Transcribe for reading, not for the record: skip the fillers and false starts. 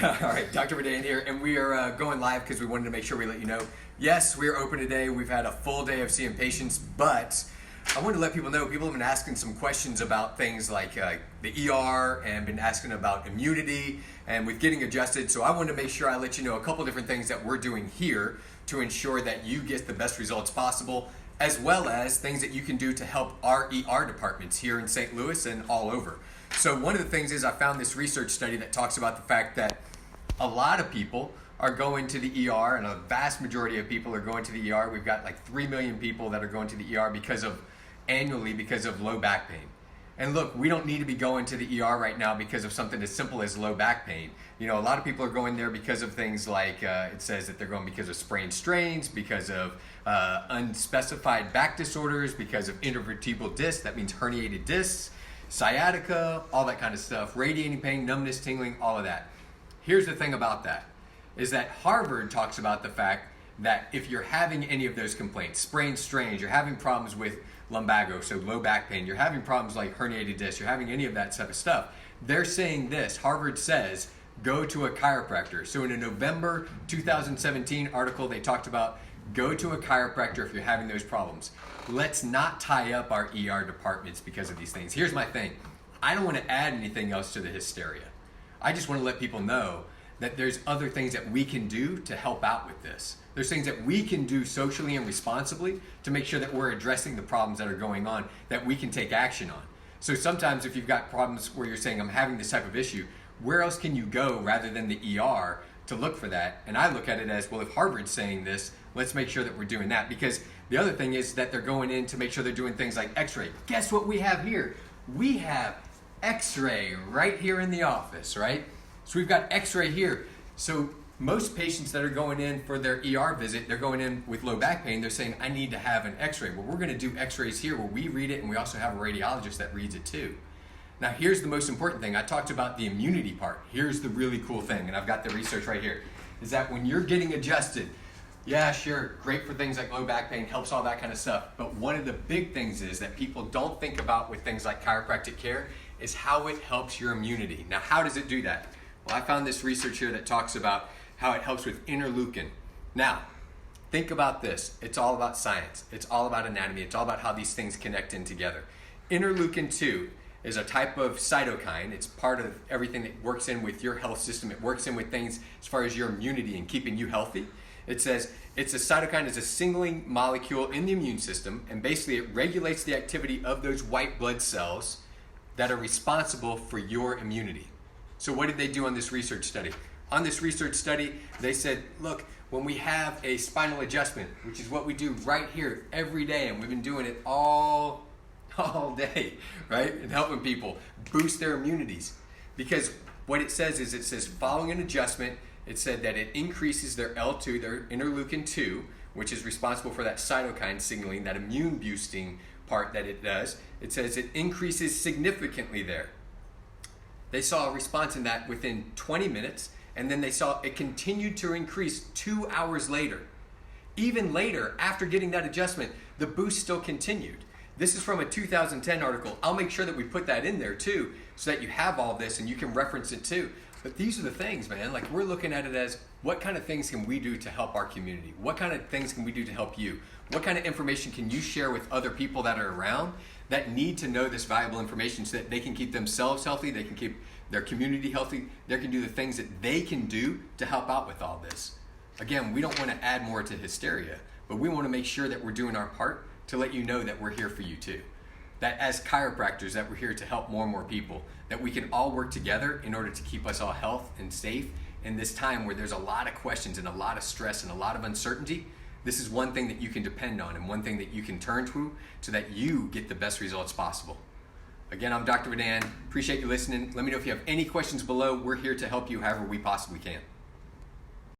All right, Dr. Vidan here, and we are going live because we wanted to make sure we let you know. Yes, we are open today. We've had a full day of seeing patients, but I wanted to let people know people have been asking some questions about things like the ER and been asking about immunity and with getting adjusted. So I wanted to make sure I let you know a couple different things that we're doing here to ensure that you get the best results possible, as well as things that you can do to help our ER departments here in St. Louis and all over. So one of the things is I found this research study that talks about the fact that a lot of people are going to the ER, and a vast majority of people are going to the ER. We've got like 3 million people that are going to the ER annually because of low back pain. And look, we don't need to be going to the ER right now because of something as simple as low back pain. You know, a lot of people are going there because of things like, it says that they're going because of sprained strains, because of unspecified back disorders, because of intervertebral disc, that means herniated discs, sciatica, all that kind of stuff, radiating pain, numbness, tingling, all of that. Here's the thing about that, is that Harvard talks about the fact that if you're having any of those complaints, sprained strains, you're having problems with lumbago, so low back pain, you're having problems like herniated disc, you're having any of that type of stuff, they're saying this, Harvard says, go to a chiropractor. So in a November 2017 article, they talked about go to a chiropractor if you're having those problems. Let's not tie up our ER departments because of these things. Here's my thing. I don't want to add anything else to the hysteria. I just want to let people know that there's other things that we can do to help out with this. There's things that we can do socially and responsibly to make sure that we're addressing the problems that are going on, that we can take action on. So sometimes if you've got problems where you're saying, I'm having this type of issue, where else can you go rather than the ER to look for that? And I look at it as, well, if Harvard's saying this, let's make sure that we're doing that. Because the other thing is that they're going in to make sure they're doing things like x-ray. Guess what we have here? We have x-ray right here in the office, right? So we've got x-ray here. So most patients that are going in for their ER visit, they're going in with low back pain, they're saying, I need to have an x-ray. Well, we're gonna do x-rays here where we read it, and we also have a radiologist that reads it too. Now here's the most important thing. I talked about the immunity part. Here's the really cool thing, and I've got the research right here, is that when you're getting adjusted, yeah, sure, great for things like low back pain, helps all that kind of stuff, but one of the big things is that people don't think about with things like chiropractic care is how it helps your immunity. Now, how does it do that? Well, I found this research here that talks about how it helps with interleukin. Now, think about this. It's all about science. It's all about anatomy. It's all about how these things connect in together. Interleukin 2 is a type of cytokine. It's part of everything that works in with your health system. It works in with things as far as your immunity and keeping you healthy. It says it's a cytokine, is a signaling molecule in the immune system, and basically it regulates the activity of those white blood cells that are responsible for your immunity. So what did they do on this research study? On this research study, they said, look, when we have a spinal adjustment, which is what we do right here every day, and we've been doing it all day, right? And helping people boost their immunities. Because what it says is, it says following an adjustment, it said that it increases their L2, their interleukin 2, which is responsible for that cytokine signaling, that immune boosting part that it does. It says it increases significantly there. They saw a response in that within 20 minutes, and then they saw it continued to increase 2 hours later. Even later, after getting that adjustment, the boost still continued. This is from a 2010 article. I'll make sure that we put that in there too, so that you have all this and you can reference it too. But these are the things, man. Like, we're looking at it as, what kind of things can we do to help our community? What kind of things can we do to help you? What kind of information can you share with other people that are around that need to know this valuable information so that they can keep themselves healthy, they can keep their community healthy, they can do the things that they can do to help out with all this. Again, we don't want to add more to hysteria, but we want to make sure that we're doing our part to let you know that we're here for you too. That as chiropractors, that we're here to help more and more people, that we can all work together in order to keep us all healthy and safe in this time where there's a lot of questions and a lot of stress and a lot of uncertainty. This is one thing that you can depend on and one thing that you can turn to so that you get the best results possible. Again, I'm Dr. Vidan. Appreciate you listening. Let me know if you have any questions below. We're here to help you however we possibly can.